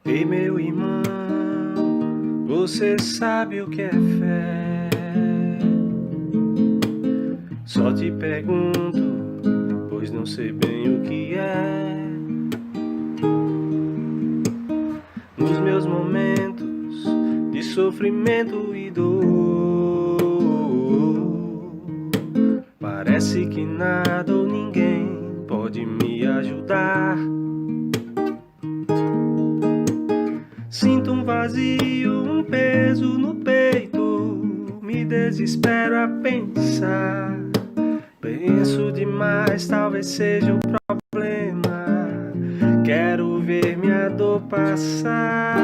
Ei, meu irmão, você sabe o que é fé? Só te pergunto, pois não sei bem o que é. Nos meus momentos de sofrimento e dor, parece que nada ou ninguém pode me ajudar. Sinto um vazio, um peso no peito, me desespero a pensar. Penso demais, talvez seja o problema. Quero ver minha dor passar.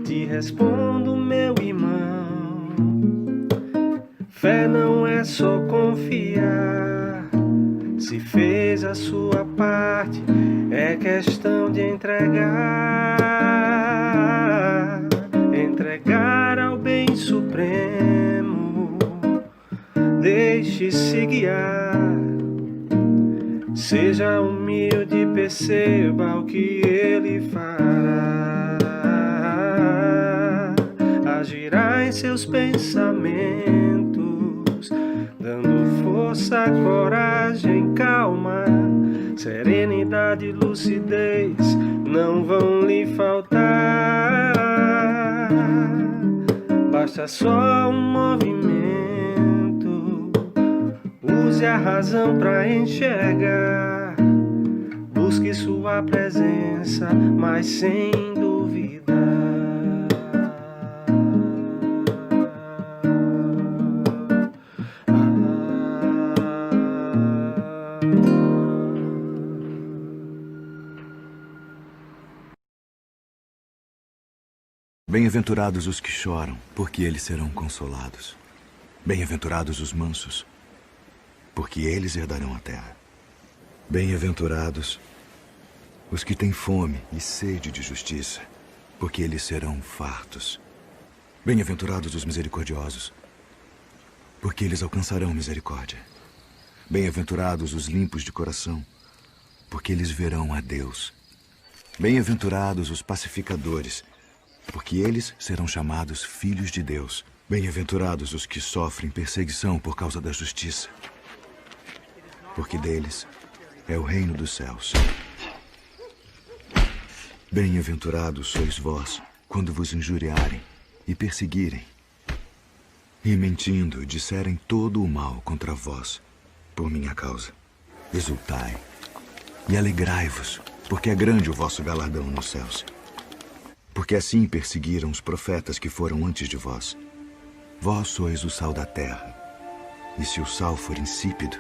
Te respondo, meu irmão, fé não é só confiar. Se fez a sua parte, é questão de entregar. Entregar ao bem supremo, deixe-se guiar. Seja humilde, perceba o que ele fará. Agirá em seus pensamentos, dando força, coragem, calma, serenidade, lucidez não vão lhe faltar. Basta só um movimento, use a razão pra enxergar. Busque sua presença, mas sem duvidar. Bem-aventurados os que choram, porque eles serão consolados. Bem-aventurados os mansos, porque eles herdarão a terra. Bem-aventurados os que têm fome e sede de justiça, porque eles serão fartos. Bem-aventurados os misericordiosos, porque eles alcançarão misericórdia. Bem-aventurados os limpos de coração, porque eles verão a Deus. Bem-aventurados os pacificadores, porque eles serão chamados filhos de Deus. Bem-aventurados os que sofrem perseguição por causa da justiça, porque deles é o reino dos céus. Bem-aventurados sois vós, quando vos injuriarem e perseguirem, e mentindo disserem todo o mal contra vós, por minha causa. Exultai e alegrai-vos, porque é grande o vosso galardão nos céus. Porque assim perseguiram os profetas que foram antes de vós. Vós sois o sal da terra, e se o sal for insípido,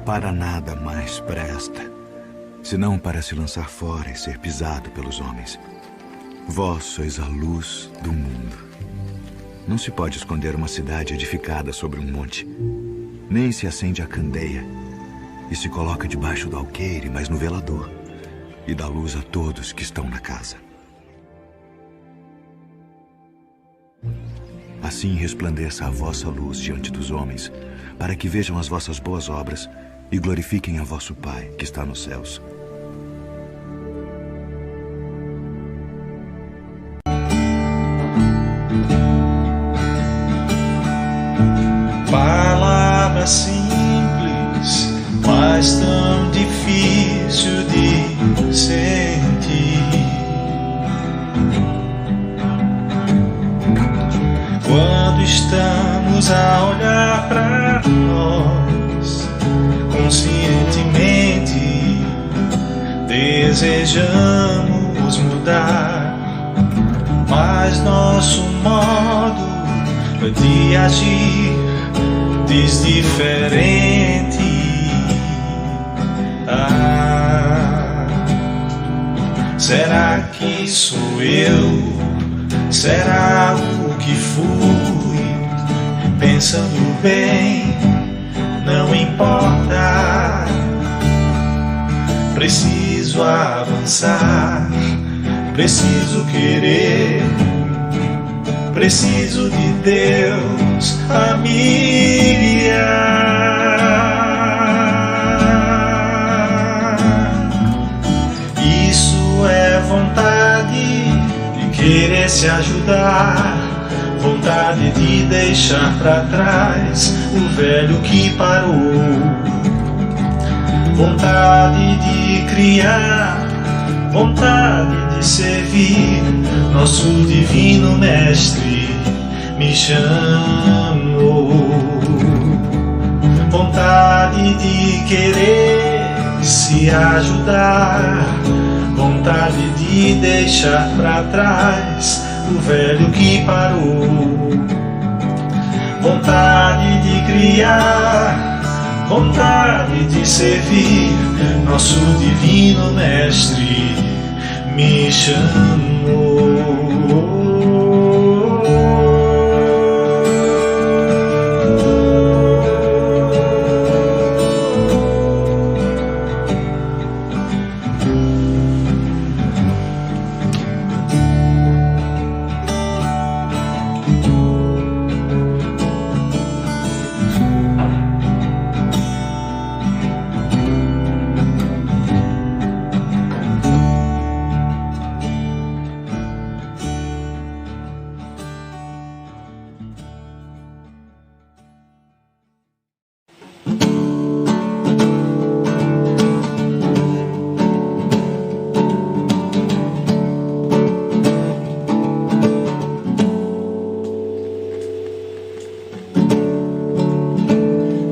para nada mais presta, senão para se lançar fora e ser pisado pelos homens. Vós sois a luz do mundo. Não se pode esconder uma cidade edificada sobre um monte, nem se acende a candeia e se coloca debaixo do alqueire, mas no velador, e dá luz a todos que estão na casa. Assim resplandeça a vossa luz diante dos homens, para que vejam as vossas boas obras e glorifiquem a vosso Pai que está nos céus. Palavra simples, mas tão difícil de sentir. Quando estamos a olhar para nós, conscientemente desejamos mudar, mas nosso modo de agir diz diferente. Será que sou eu? Será o que fui? Pensando bem, não importa. Preciso avançar, preciso querer, preciso de Deus a me guiar. se ajudar, vontade de deixar pra trás o velho que parou, vontade de criar, vontade de servir. Nosso divino mestre me chamou, vontade de querer se ajudar, vontade de deixar pra trás o velho que parou, vontade de criar, vontade de servir. Nosso divino mestre me chamou.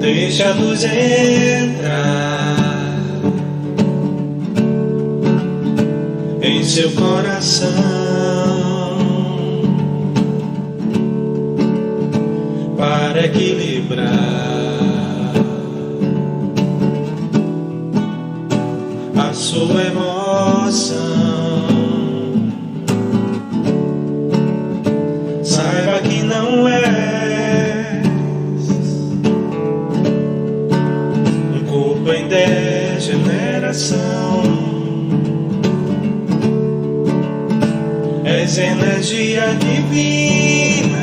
Deixa a luz entrar em seu coração, para equilibrar a sua emoção. Saiba que não é em degeneração, és energia divina,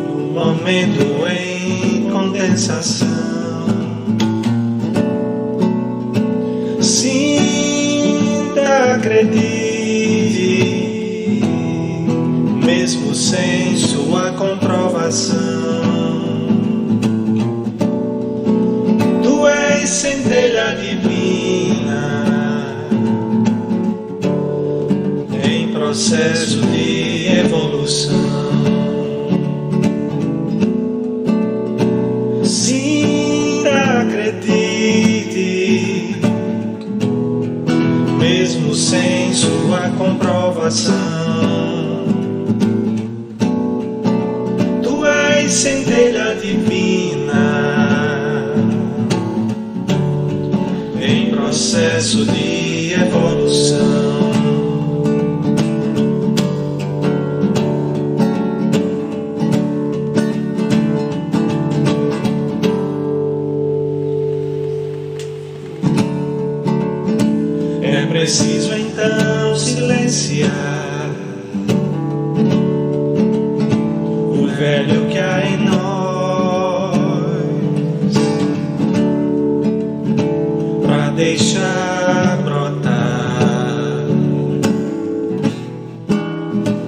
no momento em condensação. Sinta, acredite, mesmo sem sua comprovação. Centelha divina em processo de evolução. Sinta, acredite, mesmo sem sua comprovação. Tu és centelha divina em processo de evolução. É preciso então silenciar o velho que há em nós, deixar brotar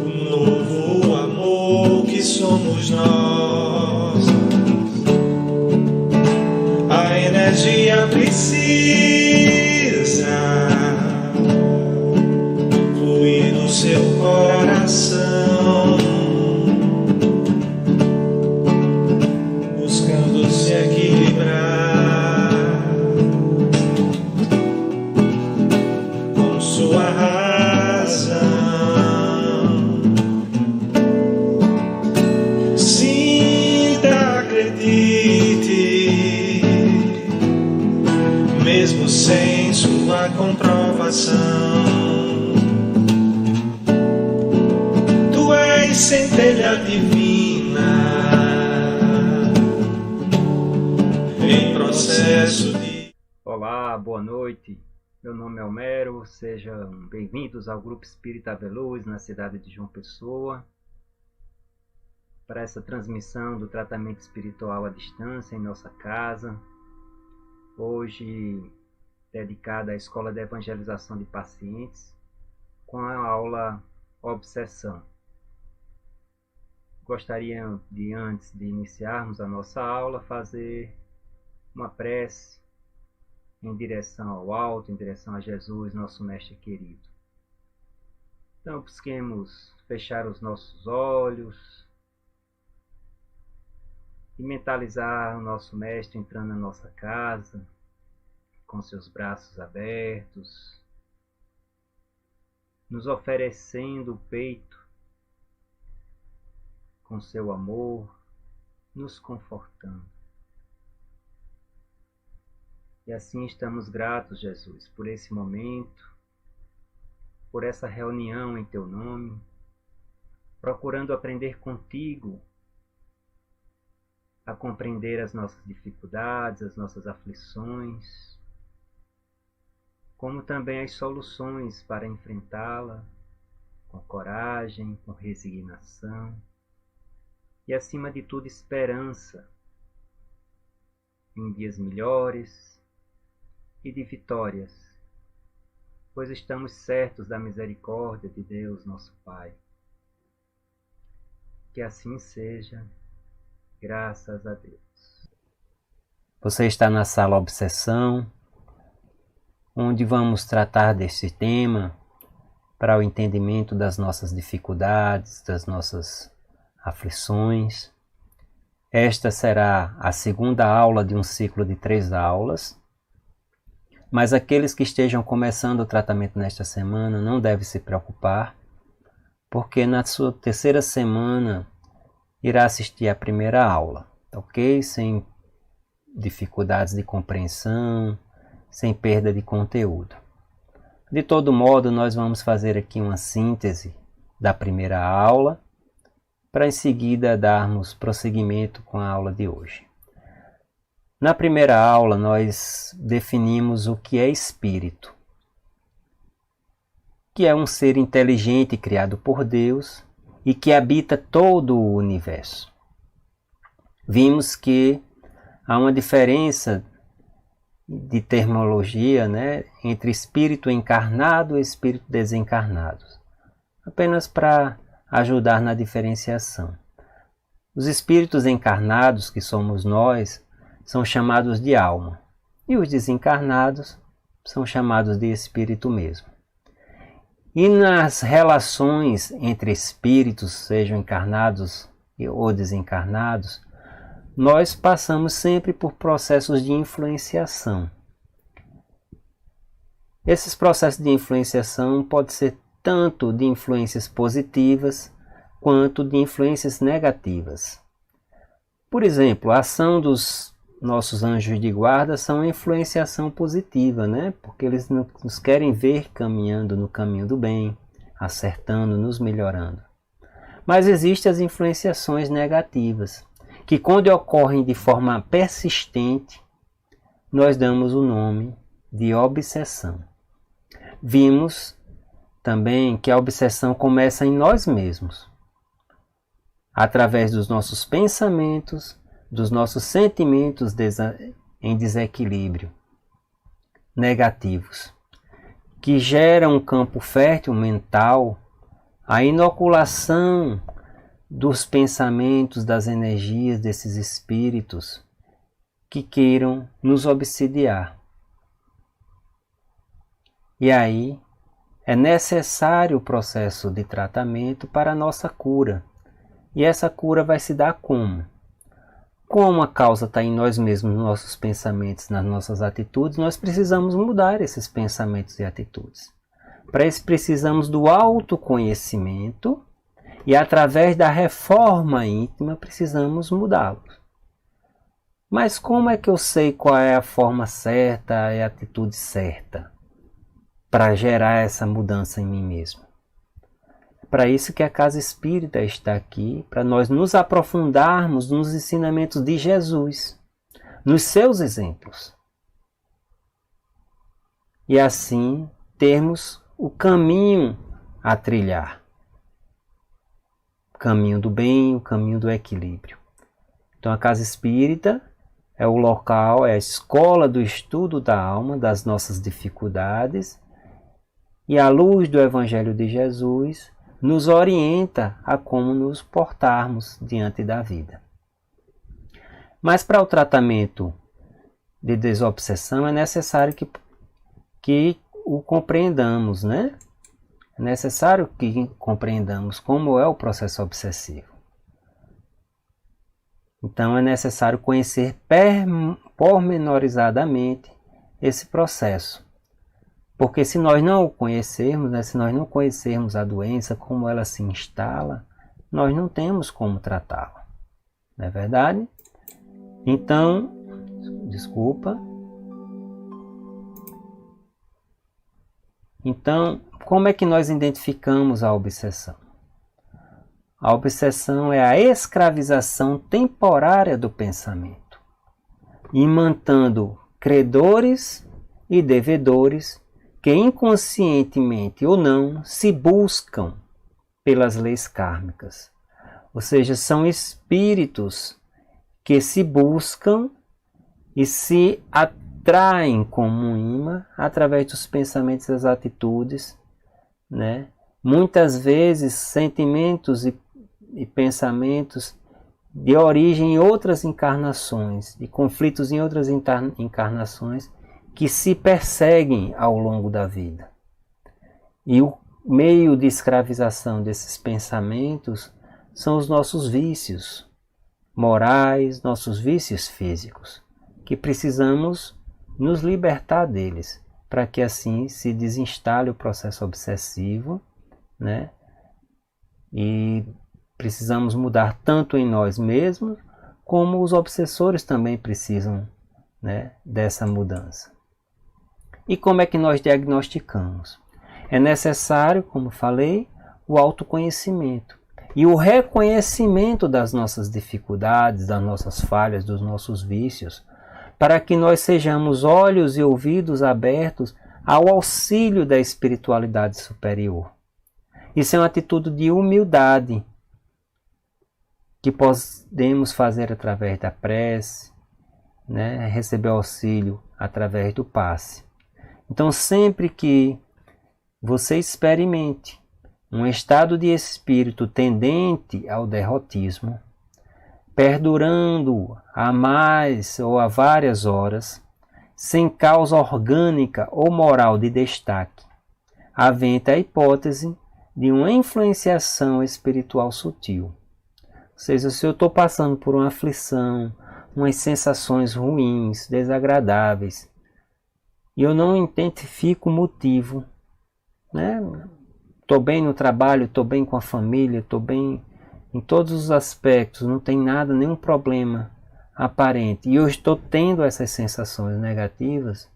o novo amor que somos nós. A energia precisa fluir no seu coração, buscando se equilibrar sua razão. Sinta, acredite, mesmo sem sua comprovação. Tu és centelha divina em processo de... Olá, boa noite. Meu nome é Homero, sejam bem-vindos ao Grupo Espírita Veluz, na cidade de João Pessoa, para essa transmissão do tratamento espiritual à distância em nossa casa, hoje dedicada à Escola de Evangelização de Pacientes, com a aula Obsessão. Gostaria de, antes de iniciarmos a nossa aula, fazer uma prece em direção ao alto, em direção a Jesus, nosso Mestre querido. Então, busquemos fechar os nossos olhos e mentalizar o nosso Mestre entrando na nossa casa, com seus braços abertos, nos oferecendo o peito com seu amor, nos confortando. E assim estamos gratos, Jesus, por esse momento, por essa reunião em Teu nome, procurando aprender contigo a compreender as nossas dificuldades, as nossas aflições, como também as soluções para enfrentá-la com coragem, com resignação e, acima de tudo, esperança em dias melhores e de vitórias, pois estamos certos da misericórdia de Deus, nosso Pai. Que assim seja, graças a Deus. Você está na sala Obsessão, onde vamos tratar deste tema para o entendimento das nossas dificuldades, das nossas aflições. Esta será a segunda aula de um ciclo de 3 aulas, mas aqueles que estejam começando o tratamento nesta semana não devem se preocupar, porque na sua terceira semana irá assistir à primeira aula, ok? Sem dificuldades de compreensão, sem perda de conteúdo. De todo modo, nós vamos fazer aqui uma síntese da primeira aula, para em seguida darmos prosseguimento com a aula de hoje. Na primeira aula, nós definimos o que é espírito, que é um ser inteligente criado por Deus e que habita todo o universo. Vimos que há uma diferença de terminologia, entre espírito encarnado e espírito desencarnado, apenas para ajudar na diferenciação. Os espíritos encarnados, que somos nós, são chamados de alma, e os desencarnados são chamados de espírito mesmo. E nas relações entre espíritos, sejam encarnados ou desencarnados, nós passamos sempre por processos de influenciação. Esses processos de influenciação podem ser tanto de influências positivas quanto de influências negativas. Por exemplo, a ação dos nossos anjos de guarda são uma influenciação positiva, porque eles nos querem ver caminhando no caminho do bem, acertando, nos melhorando. Mas existem as influenciações negativas, que quando ocorrem de forma persistente, nós damos o nome de obsessão. Vimos também que a obsessão começa em nós mesmos, através dos nossos pensamentos, dos nossos sentimentos em desequilíbrio, negativos, que geram um campo fértil mental, a inoculação dos pensamentos, das energias desses espíritos que queiram nos obsidiar. E aí é necessário o processo de tratamento para a nossa cura. E essa cura vai se dar como? Como a causa está em nós mesmos, nos nossos pensamentos, nas nossas atitudes, nós precisamos mudar esses pensamentos e atitudes. Para isso precisamos do autoconhecimento e através da reforma íntima precisamos mudá-los. Mas como é que eu sei qual é a forma certa e a atitude certa para gerar essa mudança em mim mesmo? Para isso que a Casa Espírita está aqui, para nós nos aprofundarmos nos ensinamentos de Jesus, nos seus exemplos. E assim termos o caminho a trilhar. O caminho do bem, o caminho do equilíbrio. Então a Casa Espírita é o local, é a escola do estudo da alma, das nossas dificuldades, e a luz do Evangelho de Jesus nos orienta a como nos portarmos diante da vida. Mas para o tratamento de desobsessão é necessário que o compreendamos, né? É necessário que compreendamos como é o processo obsessivo. Então é necessário conhecer pormenorizadamente esse processo. Porque se nós não o conhecermos, né, se nós não conhecermos a doença, como ela se instala, nós não temos como tratá-la. Não é verdade? Então, desculpa. Então, como é que nós identificamos a obsessão? A obsessão é a escravização temporária do pensamento, imantando credores e devedores que inconscientemente ou não se buscam pelas leis kármicas. Ou seja, são espíritos que se buscam e se atraem como um imã através dos pensamentos e das atitudes, né? Muitas vezes sentimentos e pensamentos de origem em outras encarnações, e conflitos em outras encarnações que se perseguem ao longo da vida. E o meio de escravização desses pensamentos são os nossos vícios morais, nossos vícios físicos, que precisamos nos libertar deles, para que assim se desinstale o processo obsessivo, né? E precisamos mudar tanto em nós mesmos, como os obsessores também precisam, né, dessa mudança. E como é que nós diagnosticamos? É necessário, como falei, o autoconhecimento e o reconhecimento das nossas dificuldades, das nossas falhas, dos nossos vícios, para que nós sejamos olhos e ouvidos abertos ao auxílio da espiritualidade superior. Isso é uma atitude de humildade que podemos fazer através da prece, né? Receber auxílio através do passe. Então, sempre que você experimente um estado de espírito tendente ao derrotismo, perdurando a mais ou a várias horas, sem causa orgânica ou moral de destaque, havente a hipótese de uma influenciação espiritual sutil. Ou seja, se eu estou passando por uma aflição, umas sensações ruins, desagradáveis, e eu não identifico o motivo, né? Estou bem no trabalho, estou bem com a família, estou bem em todos os aspectos, não tem nada, nenhum problema aparente, e eu estou tendo essas sensações negativas,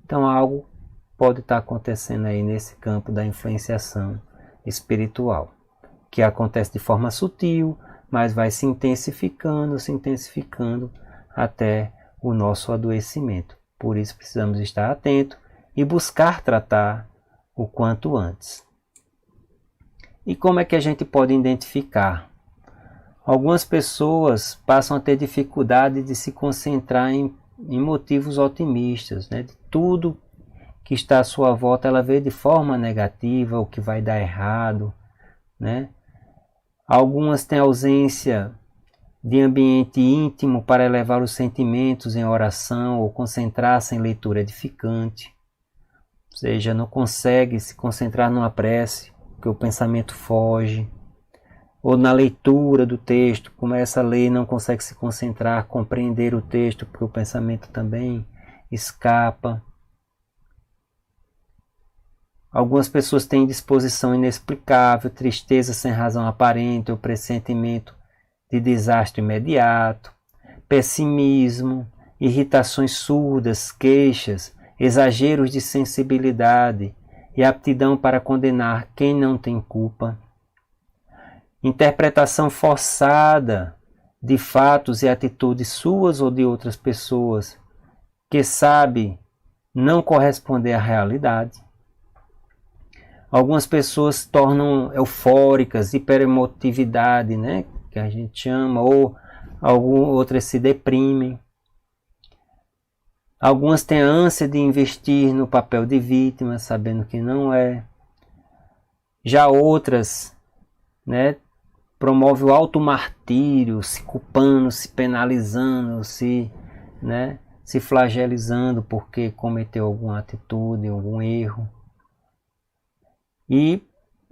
então algo pode estar acontecendo aí nesse campo da influenciação espiritual, que acontece de forma sutil, mas vai se intensificando até o nosso adoecimento. Por isso precisamos estar atentos e buscar tratar o quanto antes. E como é que a gente pode identificar? Algumas pessoas passam a ter dificuldade de se concentrar em motivos otimistas, né? De tudo que está à sua volta ela vê de forma negativa, o que vai dar errado, né? Algumas têm ausência de ambiente íntimo para elevar os sentimentos em oração ou concentrar-se em leitura edificante. Ou seja, não consegue se concentrar numa prece, porque o pensamento foge. Ou na leitura do texto, começa a ler e não consegue se concentrar, compreender o texto, porque o pensamento também escapa. Algumas pessoas têm disposição inexplicável, tristeza sem razão aparente ou pressentimento de desastre imediato, pessimismo, irritações surdas, queixas, exageros de sensibilidade e aptidão para condenar quem não tem culpa, interpretação forçada de fatos e atitudes suas ou de outras pessoas que sabe não corresponder à realidade. Algumas pessoas se tornam eufóricas, hiperemotividade, né, que a gente chama, ou outras se deprimem. Algumas têm a ânsia de investir no papel de vítima, sabendo que não é. Já outras, né, promovem o automartírio, se culpando, se penalizando, se flagelizando porque cometeu alguma atitude, algum erro. E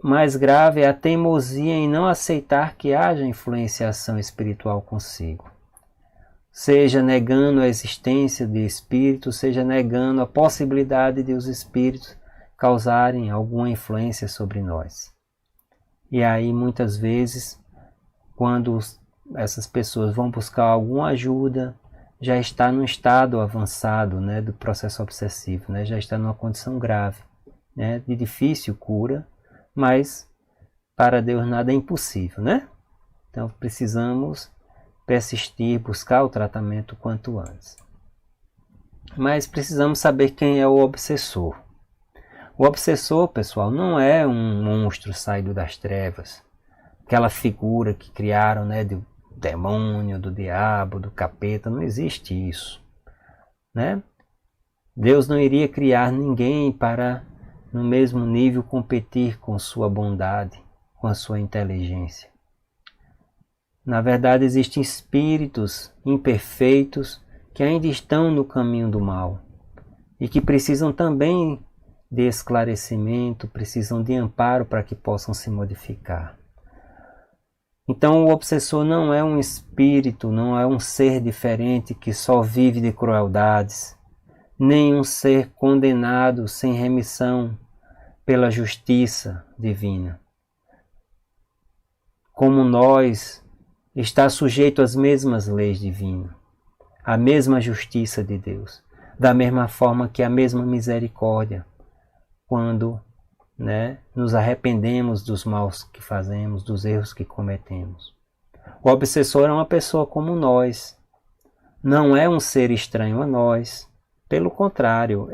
mais grave é a teimosia em não aceitar que haja influenciação espiritual consigo. Seja negando a existência de espíritos, seja negando a possibilidade de os espíritos causarem alguma influência sobre nós. E aí muitas vezes, quando essas pessoas vão buscar alguma ajuda, já está num estado avançado, né, do processo obsessivo, né, já está numa condição grave, né, de difícil cura, mas para Deus nada é impossível, né? Então precisamos persistir, buscar o tratamento o quanto antes. Mas precisamos saber quem é o obsessor. O obsessor, pessoal, não é um monstro saído das trevas, aquela figura que criaram, né, do demônio, do diabo, do capeta. Não existe isso, né? Deus não iria criar ninguém para, no mesmo nível, competir com sua bondade, com a sua inteligência. Na verdade, existem espíritos imperfeitos que ainda estão no caminho do mal e que precisam também de esclarecimento, precisam de amparo para que possam se modificar. Então o obsessor não é um espírito, não é um ser diferente que só vive de crueldades, nem um ser condenado sem remissão pela justiça divina. Como nós, está sujeito às mesmas leis divinas, à mesma justiça de Deus, da mesma forma que a mesma misericórdia, quando, né, nos arrependemos dos maus que fazemos, dos erros que cometemos. O obsessor é uma pessoa como nós, não é um ser estranho a nós, pelo contrário,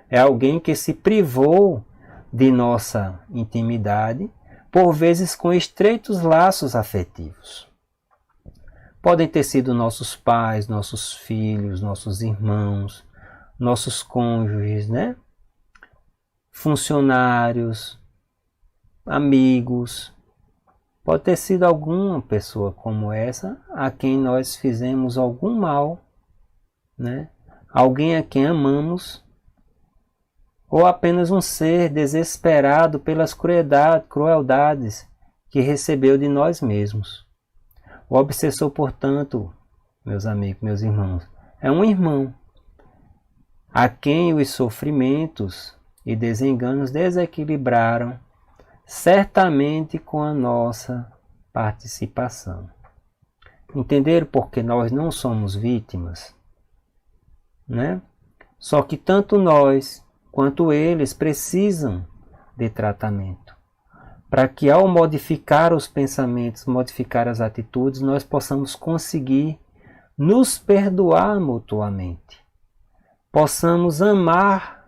é alguém que se privou de nossa intimidade, por vezes com estreitos laços afetivos. Podem ter sido nossos pais, nossos filhos, nossos irmãos, nossos cônjuges, né? Funcionários, amigos. Pode ter sido alguma pessoa como essa a quem nós fizemos algum mal, né? Alguém a quem amamos, ou apenas um ser desesperado pelas crueldades que recebeu de nós mesmos. O obsessor, portanto, meus amigos, meus irmãos, é um irmão a quem os sofrimentos e desenganos desequilibraram, certamente com a nossa participação. Entenderam porque nós não somos vítimas, né? Só que tanto nós quanto eles precisam de tratamento, para que ao modificar os pensamentos, modificar as atitudes, nós possamos conseguir nos perdoar mutuamente, possamos amar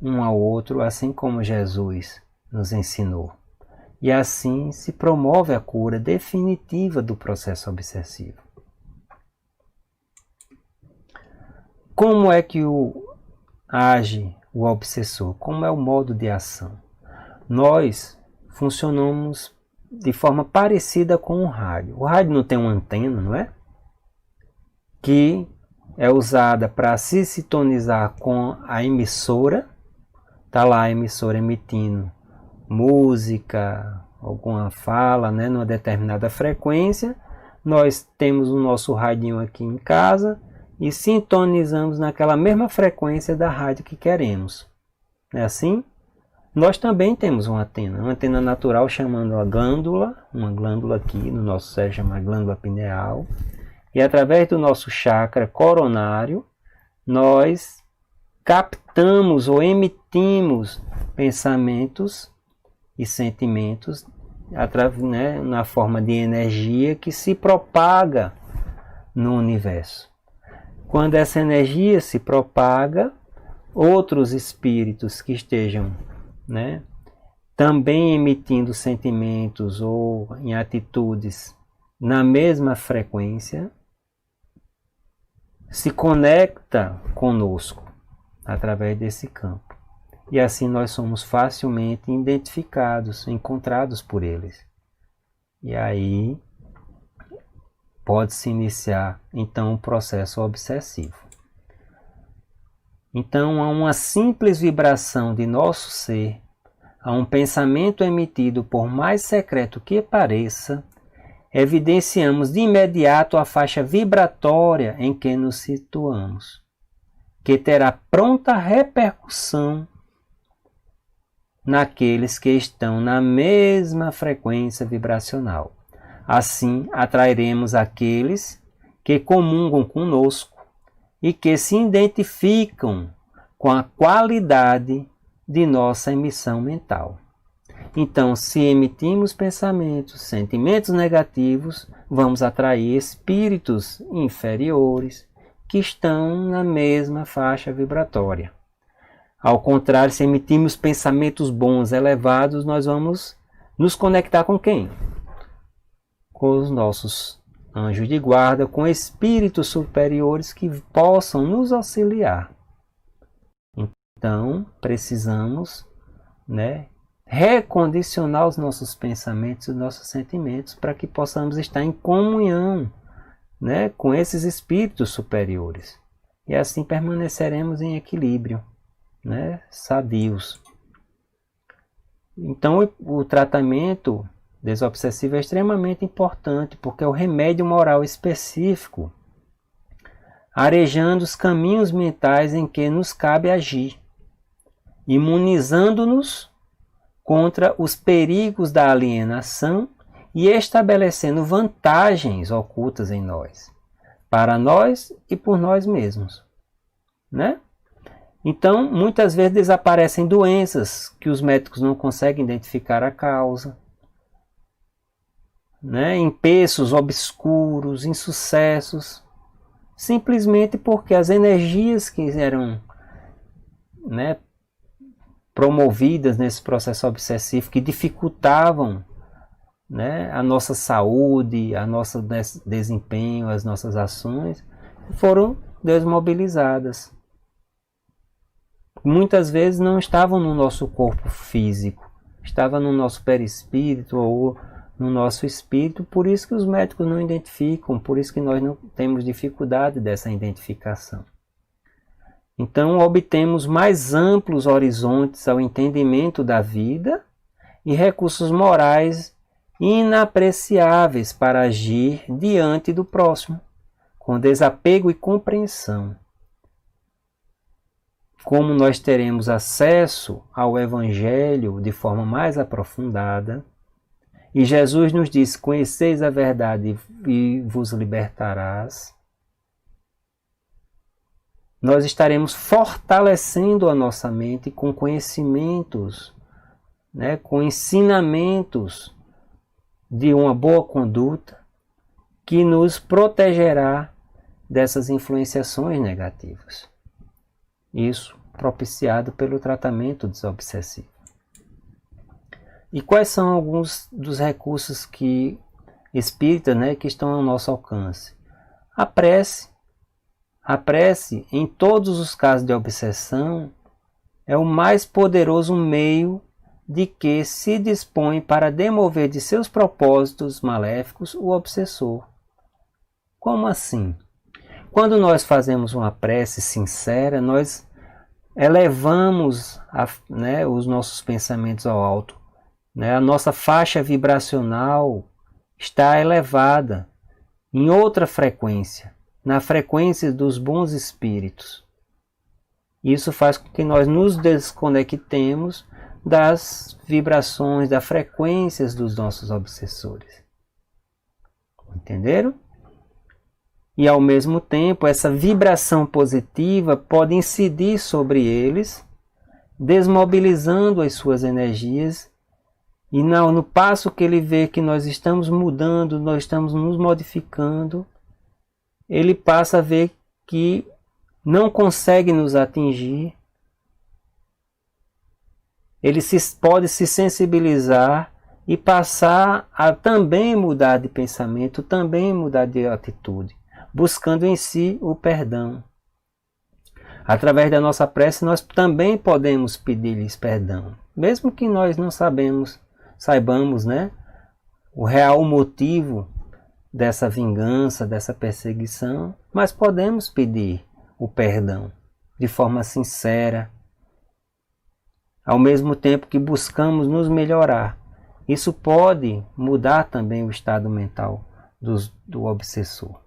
um ao outro, assim como Jesus nos ensinou. E assim se promove a cura definitiva do processo obsessivo. Como é que age o obsessor? Como é o modo de ação? Nós funcionamos de forma parecida com o rádio. O rádio não tem uma antena, não é? Que é usada para se sintonizar com a emissora. Está lá a emissora emitindo música, alguma fala, né, numa determinada frequência. Nós temos o nosso radinho aqui em casa e sintonizamos naquela mesma frequência da rádio que queremos. Não é assim? Nós também temos uma antena natural chamando a glândula, uma glândula aqui no nosso cérebro chamada glândula pineal, e através do nosso chakra coronário, nós captamos ou emitimos pensamentos e sentimentos né, na forma de energia que se propaga no universo. Quando essa energia se propaga, outros espíritos que estejam, né, também emitindo sentimentos ou em atitudes na mesma frequência, se conecta conosco através desse campo. E assim nós somos facilmente identificados, encontrados por eles. E aí pode-se iniciar então um processo obsessivo. Então, a uma simples vibração de nosso ser, a um pensamento emitido, por mais secreto que pareça, evidenciamos de imediato a faixa vibratória em que nos situamos, que terá pronta repercussão naqueles que estão na mesma frequência vibracional. Assim, atrairemos aqueles que comungam conosco e que se identificam com a qualidade de nossa emissão mental. Então, se emitimos pensamentos, sentimentos negativos, vamos atrair espíritos inferiores que estão na mesma faixa vibratória. Ao contrário, se emitimos pensamentos bons, elevados, nós vamos nos conectar com quem? Com os nossos anjos de guarda, com espíritos superiores que possam nos auxiliar. Então, precisamos, recondicionar os nossos pensamentos e os nossos sentimentos para que possamos estar em comunhão, com esses espíritos superiores. E assim permaneceremos em equilíbrio, sadios. Então, o tratamento desobsessivo é extremamente importante, porque é o remédio moral específico, arejando os caminhos mentais em que nos cabe agir, imunizando-nos contra os perigos da alienação e estabelecendo vantagens ocultas em nós, para nós e por nós mesmos. Então, muitas vezes desaparecem doenças que os médicos não conseguem identificar a causa, empeços obscuros, insucessos, simplesmente porque as energias que eram promovidas nesse processo obsessivo, que dificultavam a nossa saúde, a nosso desempenho, as nossas ações, foram desmobilizadas. Muitas vezes não estavam no nosso corpo físico, estavam no nosso perispírito ou no nosso espírito, por isso que os médicos não identificam, por isso que nós não temos dificuldade dessa identificação. Então, obtemos mais amplos horizontes ao entendimento da vida e recursos morais inapreciáveis para agir diante do próximo, com desapego e compreensão. Como nós teremos acesso ao Evangelho de forma mais aprofundada, e Jesus nos diz: conheceis a verdade e vos libertarás, nós estaremos fortalecendo a nossa mente com conhecimentos, com ensinamentos de uma boa conduta que nos protegerá dessas influenciações negativas. Isso propiciado pelo tratamento desobsessivo. E quais são alguns dos recursos espíritas que estão ao nosso alcance? A prece. A prece, em todos os casos de obsessão, é o mais poderoso meio de que se dispõe para demover de seus propósitos maléficos o obsessor. Como assim? Quando nós fazemos uma prece sincera, nós elevamos os nossos pensamentos ao alto. A nossa faixa vibracional está elevada em outra frequência, na frequência dos bons espíritos. Isso faz com que nós nos desconectemos das vibrações, das frequências dos nossos obsessores. Entenderam? E ao mesmo tempo, essa vibração positiva pode incidir sobre eles, desmobilizando as suas energias. E no passo que ele vê que nós estamos mudando, nós estamos nos modificando, ele passa a ver que não consegue nos atingir. Ele pode se sensibilizar e passar a também mudar de pensamento, também mudar de atitude. buscando em si o perdão. Através da nossa prece, nós também podemos pedir-lhes perdão, mesmo que nós não saibamos, né, o real motivo dessa vingança, dessa perseguição, mas podemos pedir o perdão de forma sincera, ao mesmo tempo que buscamos nos melhorar. Isso pode mudar também o estado mental do obsessor.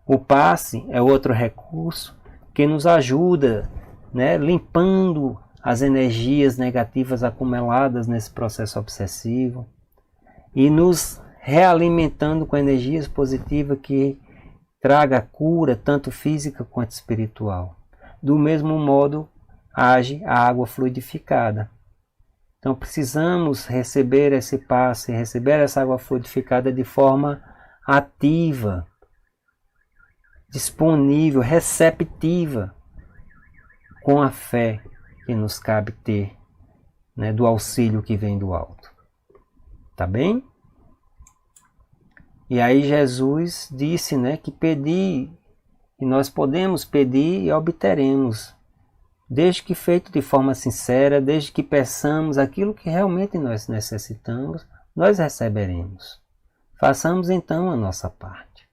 O passe é outro recurso que nos ajuda, né, limpando as energias negativas acumuladas nesse processo obsessivo e nos realimentando com energias positivas que traga cura, tanto física quanto espiritual. Do mesmo modo, age a água fluidificada. Então precisamos receber esse passe, receber essa água fluidificada de forma ativa, disponível, receptiva, com a fé que nos cabe ter, né, do auxílio que vem do alto. Tá bem? E aí Jesus disse, né, que pedir, e nós podemos pedir e obteremos, desde que feito de forma sincera, desde que peçamos aquilo que realmente nós necessitamos, nós receberemos. Façamos então a nossa parte.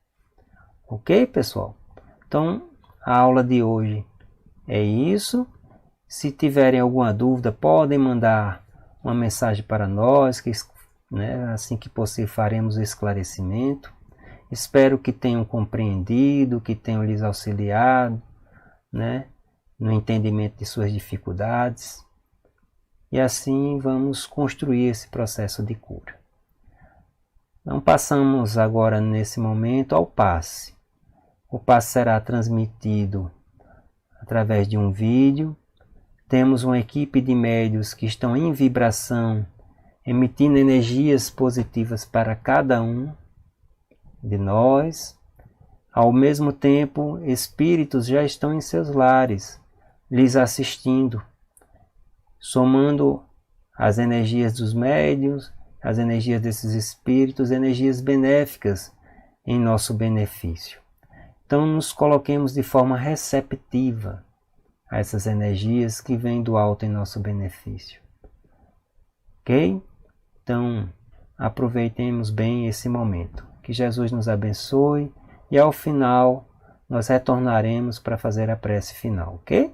Ok, pessoal? Então, a aula de hoje é isso. Se tiverem alguma dúvida, podem mandar uma mensagem para nós, que, né, assim que possível faremos o esclarecimento. Espero que tenham compreendido, que tenham lhes auxiliado, né, no entendimento de suas dificuldades. E assim vamos construir esse processo de cura. Então passamos agora nesse momento ao passe. O passe será transmitido através de um vídeo. Temos uma equipe de médiuns que estão em vibração, emitindo energias positivas para cada um de nós. Ao mesmo tempo, espíritos já estão em seus lares, lhes assistindo, somando as energias dos médiuns, as energias desses espíritos, energias benéficas em nosso benefício. Então nos coloquemos de forma receptiva a essas energias que vêm do alto em nosso benefício. Ok? Então aproveitemos bem esse momento. Que Jesus nos abençoe e ao final nós retornaremos para fazer a prece final, ok?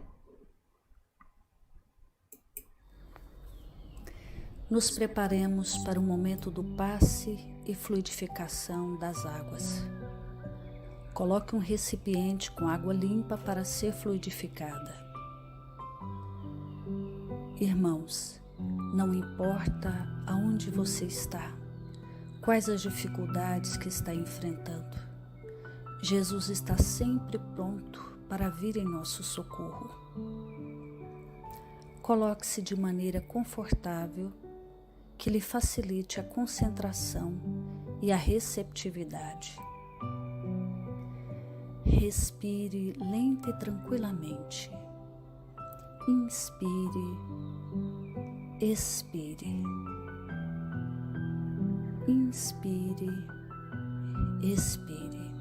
Nos preparemos para o momento do passe e fluidificação das águas. Coloque um recipiente com água limpa para ser fluidificada. Irmãos, não importa aonde você está, quais as dificuldades que está enfrentando, Jesus está sempre pronto para vir em nosso socorro. Coloque-se de maneira confortável que lhe facilite a concentração e a receptividade. Respire lenta e tranquilamente. Inspire, expire. Inspire, expire.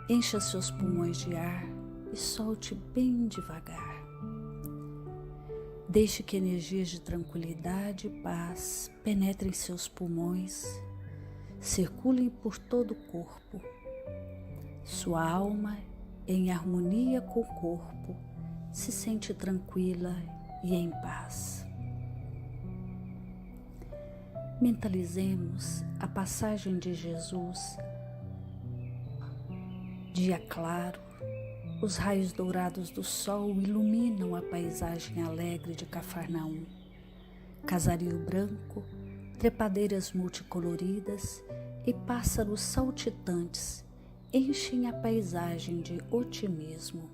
Encha seus pulmões de ar e solte bem devagar. Deixe que energias de tranquilidade e paz penetrem seus pulmões, circulem por todo o corpo. Sua alma, em harmonia com o corpo, se sente tranquila e em paz. Mentalizemos a passagem de Jesus. Dia claro, os raios dourados do sol iluminam a paisagem alegre de Cafarnaum. Casario branco, trepadeiras multicoloridas e pássaros saltitantes enchem a paisagem de otimismo.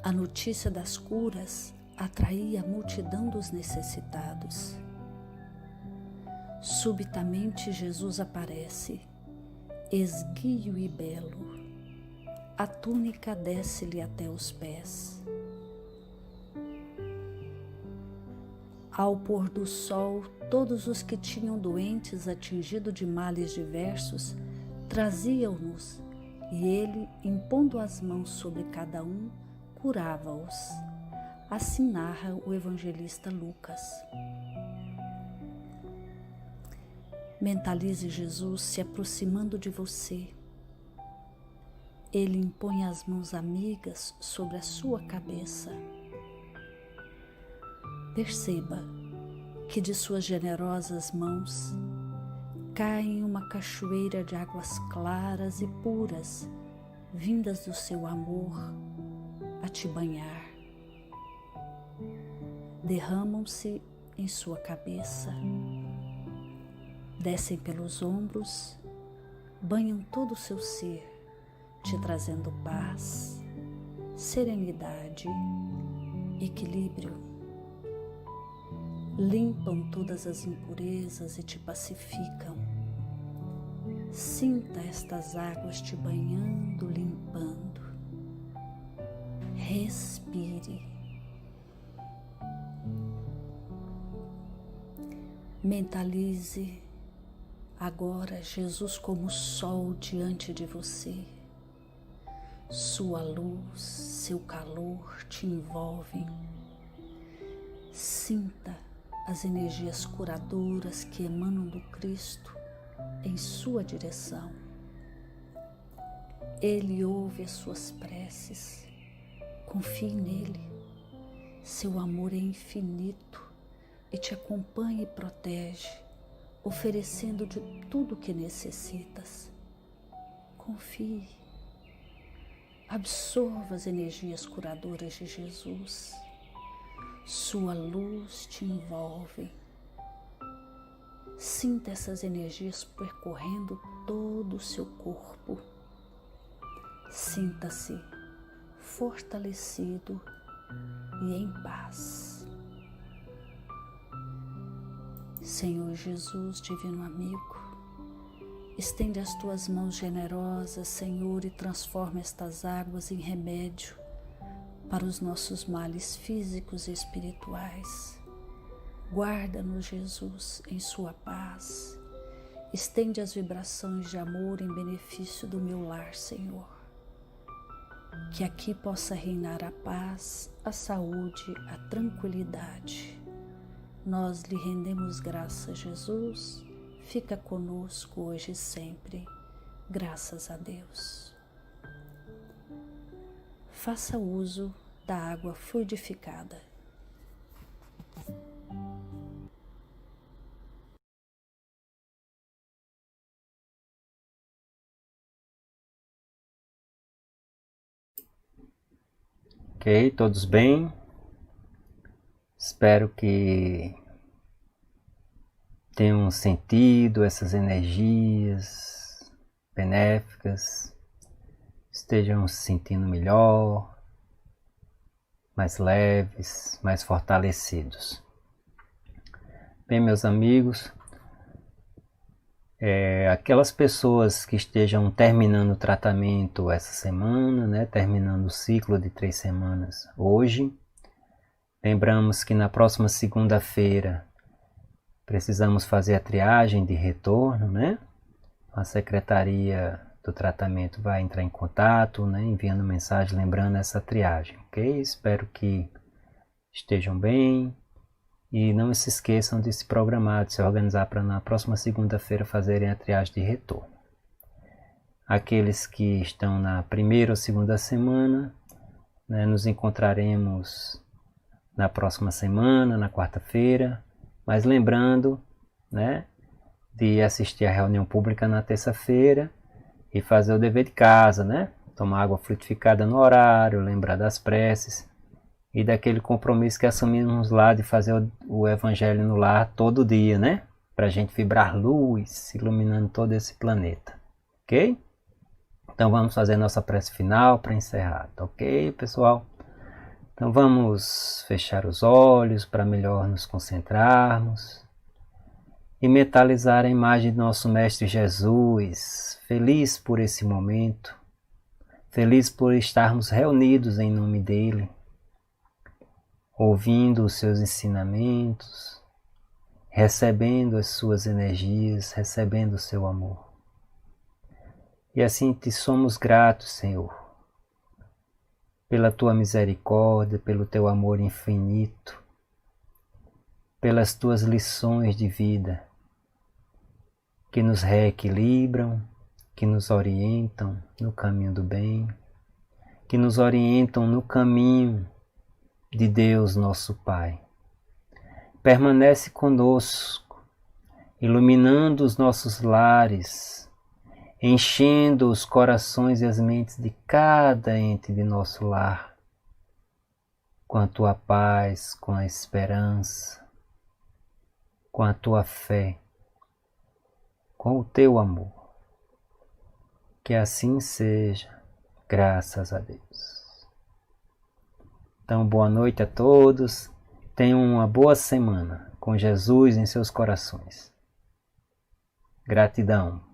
A notícia das curas atraía a multidão dos necessitados. Subitamente Jesus aparece, esguio e belo. A túnica desce-lhe até os pés. Ao pôr do sol, todos os que tinham doentes atingidos de males diversos traziam-nos, e ele, impondo as mãos sobre cada um, curava-os. Assim narra o evangelista Lucas. Mentalize Jesus se aproximando de você. Ele impõe as mãos amigas sobre a sua cabeça. Perceba que de suas generosas mãos cai uma cachoeira de águas claras e puras, vindas do seu amor a te banhar. Derramam-se em sua cabeça, descem pelos ombros, banham todo o seu ser, te trazendo paz, serenidade, equilíbrio. Limpam todas as impurezas e te pacificam. Sinta estas águas te banhando, limpando. Respire. Mentalize agora Jesus como sol diante de você. Sua luz, seu calor te envolvem. Sinta as energias curadoras que emanam do Cristo em sua direção. Ele ouve as suas preces. Confie nele. Seu amor é infinito e te acompanha e protege, oferecendo de tudo o que necessitas. Confie. Absorva as energias curadoras de Jesus. Sua luz te envolve. Sinta essas energias percorrendo todo o seu corpo. Sinta-se fortalecido e em paz. Senhor Jesus, divino amigo, estende as tuas mãos generosas, Senhor, e transforma estas águas em remédio para os nossos males físicos e espirituais. Guarda-nos, Jesus, em sua paz. Estende as vibrações de amor em benefício do meu lar, Senhor. Que aqui possa reinar a paz, a saúde, a tranquilidade. Nós lhe rendemos graças, Jesus. Fica conosco hoje e sempre. Graças a Deus. Faça uso da água fluidificada. Ok, todos bem? Espero que tenham sentido essas energias benéficas, estejam se sentindo melhor, mais leves, mais fortalecidos. Bem, meus amigos, aquelas pessoas que estejam terminando o tratamento essa semana, né, terminando o ciclo de 3 semanas hoje, lembramos que na próxima segunda-feira precisamos fazer a triagem de retorno, né? A secretaria do tratamento vai entrar em contato, né, enviando mensagem lembrando essa triagem, ok? Espero que estejam bem e não se esqueçam de se programar, de se organizar para na próxima segunda-feira fazerem a triagem de retorno. Aqueles que estão na primeira ou segunda semana, né, nos encontraremos na próxima semana, na quarta-feira, mas lembrando, né, de assistir a reunião pública na terça-feira e fazer o dever de casa, né? Tomar água frutificada no horário, lembrar das preces e daquele compromisso que assumimos lá de fazer o evangelho no lar todo dia, né? Para a gente vibrar luz, iluminando todo esse planeta, ok? Então vamos fazer nossa prece final para encerrar, tá ok, pessoal? Então vamos fechar os olhos para melhor nos concentrarmos e mentalizar a imagem do nosso Mestre Jesus, feliz por esse momento, feliz por estarmos reunidos em nome dele, ouvindo os seus ensinamentos, recebendo as suas energias, recebendo o seu amor. E assim te somos gratos, Senhor, pela tua misericórdia, pelo teu amor infinito, pelas tuas lições de vida que nos reequilibram, que nos orientam no caminho do bem, que nos orientam no caminho de Deus, nosso Pai. Permanece conosco, iluminando os nossos lares, enchendo os corações e as mentes de cada ente de nosso lar, com a tua paz, com a esperança, com a tua fé, com o teu amor. Que assim seja, graças a Deus. Então, boa noite a todos, tenham uma boa semana com Jesus em seus corações. Gratidão.